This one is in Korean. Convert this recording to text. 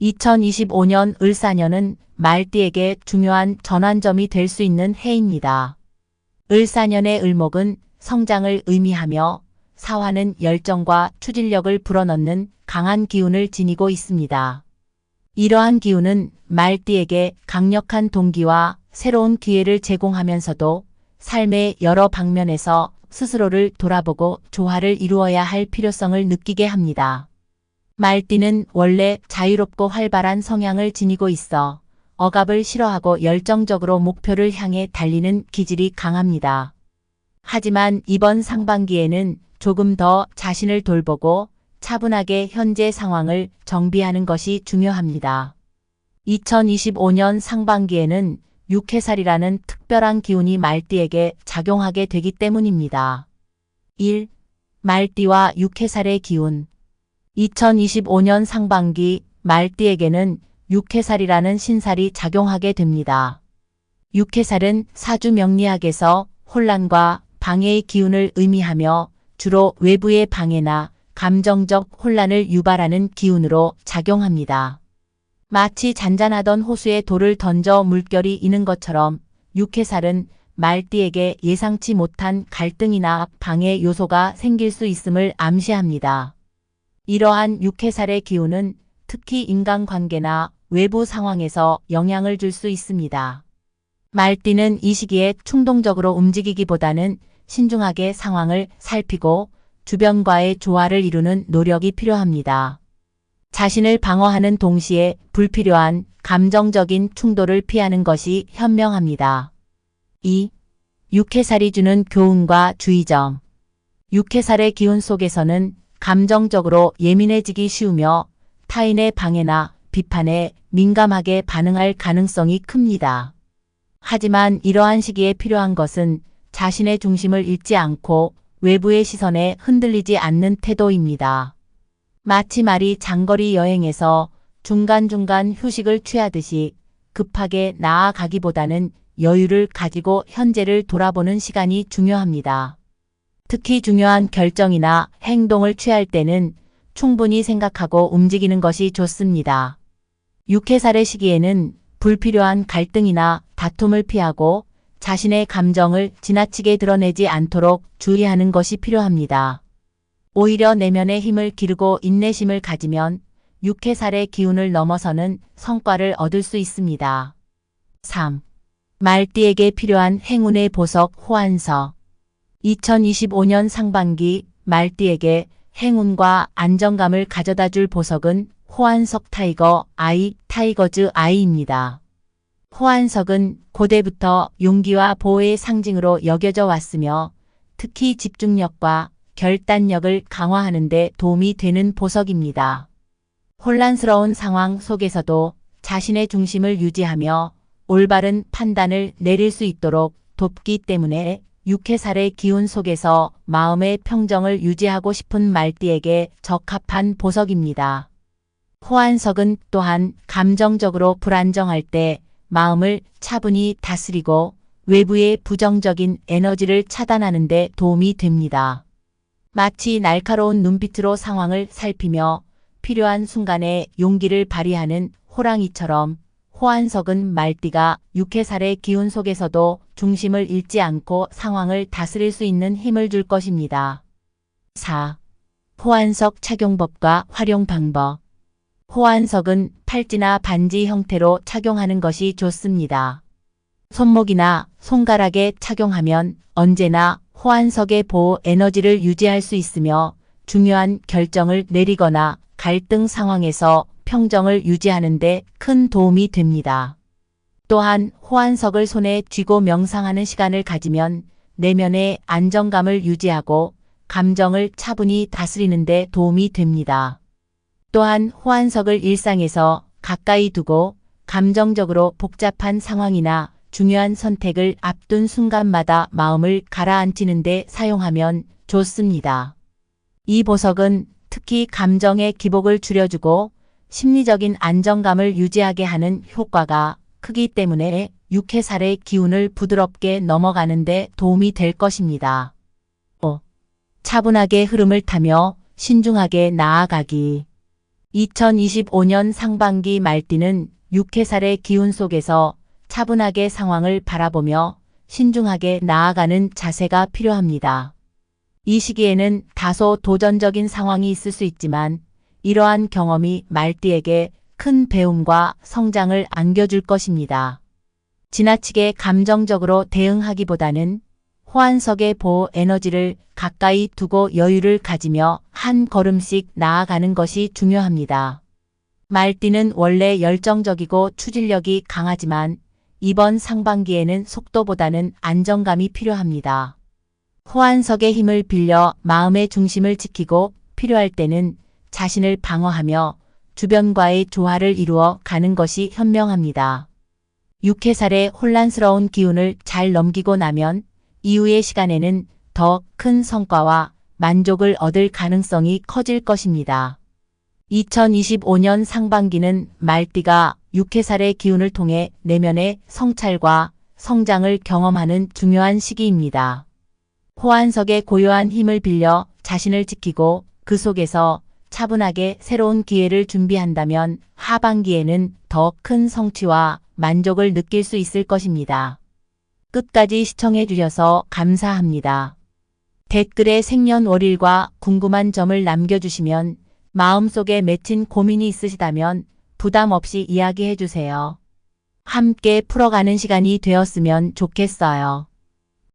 2025년 을사년은 말띠에게 중요한 전환점이 될 수 있는 해입니다. 을사년의 을목은 성장을 의미하며 사화는 열정과 추진력을 불어넣는 강한 기운을 지니고 있습니다. 이러한 기운은 말띠에게 강력한 동기와 새로운 기회를 제공하면서도 삶의 여러 방면에서 스스로를 돌아보고 조화를 이루어야 할 필요성을 느끼게 합니다. 말띠는 원래 자유롭고 활발한 성향을 지니고 있어 억압을 싫어하고 열정적으로 목표를 향해 달리는 기질이 강합니다. 하지만 이번 상반기에는 조금 더 자신을 돌보고 차분하게 현재 상황을 정비하는 것이 중요합니다. 2025년 상반기에는 육해살이라는 특별한 기운이 말띠에게 작용하게 되기 때문입니다. 1. 말띠와 육해살의 기운. 2025년 상반기 말띠에게는 육해살이라는 신살이 작용하게 됩니다. 육해살은 사주 명리학에서 혼란과 방해의 기운을 의미하며 주로 외부의 방해나 감정적 혼란을 유발하는 기운으로 작용합니다. 마치 잔잔하던 호수에 돌을 던져 물결이 이는 것처럼 육해살은 말띠에게 예상치 못한 갈등이나 방해 요소가 생길 수 있음을 암시합니다. 이러한 육해살의 기운은 특히 인간관계나 외부 상황에서 영향을 줄 수 있습니다. 말띠는 이 시기에 충동적으로 움직이기보다는 신중하게 상황을 살피고 주변과의 조화를 이루는 노력이 필요합니다. 자신을 방어하는 동시에 불필요한 감정적인 충돌을 피하는 것이 현명합니다. 2. 육해살이 주는 교훈과 주의점. 육해살의 기운 속에서는 감정적으로 예민해지기 쉬우며 타인의 방해나 비판에 민감하게 반응할 가능성이 큽니다. 하지만 이러한 시기에 필요한 것은 자신의 중심을 잃지 않고 외부의 시선에 흔들리지 않는 태도입니다. 마치 말이 장거리 여행에서 중간중간 휴식을 취하듯이 급하게 나아가기보다는 여유를 가지고 현재를 돌아보는 시간이 중요합니다. 특히 중요한 결정이나 행동을 취할 때는 충분히 생각하고 움직이는 것이 좋습니다. 육해살의 시기에는 불필요한 갈등이나 다툼을 피하고 자신의 감정을 지나치게 드러내지 않도록 주의하는 것이 필요합니다. 오히려 내면의 힘을 기르고 인내심을 가지면 육해살의 기운을 넘어서는 성과를 얻을 수 있습니다. 3. 말띠에게 필요한 행운의 보석 호환석. 2025년 상반기 말띠에게 행운과 안정감을 가져다 줄 보석은 호환석 타이거즈 아이입니다. 호환석은 고대부터 용기와 보호의 상징으로 여겨져 왔으며 특히 집중력과 결단력을 강화하는 데 도움이 되는 보석입니다. 혼란스러운 상황 속에서도 자신의 중심을 유지하며 올바른 판단을 내릴 수 있도록 돕기 때문에 육해살의 기운 속에서 마음의 평정을 유지하고 싶은 말띠에게 적합한 보석입니다. 호환석은 또한 감정적으로 불안정할 때 마음을 차분히 다스리고 외부의 부정적인 에너지를 차단하는 데 도움이 됩니다. 마치 날카로운 눈빛으로 상황을 살피며 필요한 순간에 용기를 발휘하는 호랑이처럼 호환석은 말띠가 육해살의 기운 속에서도 중심을 잃지 않고 상황을 다스릴 수 있는 힘을 줄 것입니다. 4. 호환석 착용법과 활용 방법. 호환석은 팔찌나 반지 형태로 착용하는 것이 좋습니다. 손목이나 손가락에 착용하면 언제나 호환석의 보호 에너지를 유지할 수 있으며 중요한 결정을 내리거나 갈등 상황에서 평정을 유지하는 데 큰 도움이 됩니다. 또한 호환석을 손에 쥐고 명상하는 시간을 가지면 내면의 안정감을 유지하고 감정을 차분히 다스리는 데 도움이 됩니다. 또한 호환석을 일상에서 가까이 두고 감정적으로 복잡한 상황이나 중요한 선택을 앞둔 순간마다 마음을 가라앉히는 데 사용하면 좋습니다. 이 보석은 특히 감정의 기복을 줄여주고 심리적인 안정감을 유지하게 하는 효과가 크기 때문에 육해살의 기운을 부드럽게 넘어가는 데 도움이 될 것입니다. 5. 차분하게 흐름을 타며 신중하게 나아가기. 2025년 상반기 말띠는 6해살의 기운 속에서 차분하게 상황을 바라보며 신중하게 나아가는 자세가 필요합니다. 이 시기에는 다소 도전적인 상황이 있을 수 있지만 이러한 경험이 말띠에게 큰 배움과 성장을 안겨줄 것입니다. 지나치게 감정적으로 대응하기보다는 호환석의 보호 에너지를 가까이 두고 여유를 가지며 한 걸음씩 나아가는 것이 중요합니다. 말띠는 원래 열정적이고 추진력이 강하지만 이번 상반기에는 속도보다는 안정감이 필요합니다. 호환석의 힘을 빌려 마음의 중심을 지키고 필요할 때는 자신을 방어하며 주변과의 조화를 이루어 가는 것이 현명합니다. 6해살의 혼란스러운 기운을 잘 넘기고 나면 이후의 시간에는 더 큰 성과와 만족을 얻을 가능성이 커질 것입니다. 2025년 상반기는 말띠가 6해살의 기운을 통해 내면의 성찰과 성장을 경험하는 중요한 시기입니다. 호환석의 고요한 힘을 빌려 자신을 지키고 그 속에서 차분하게 새로운 기회를 준비한다면 하반기에는 더 큰 성취와 만족을 느낄 수 있을 것입니다. 끝까지 시청해 주셔서 감사합니다. 댓글에 생년월일과 궁금한 점을 남겨주시면 마음속에 맺힌 고민이 있으시다면 부담 없이 이야기해 주세요. 함께 풀어가는 시간이 되었으면 좋겠어요.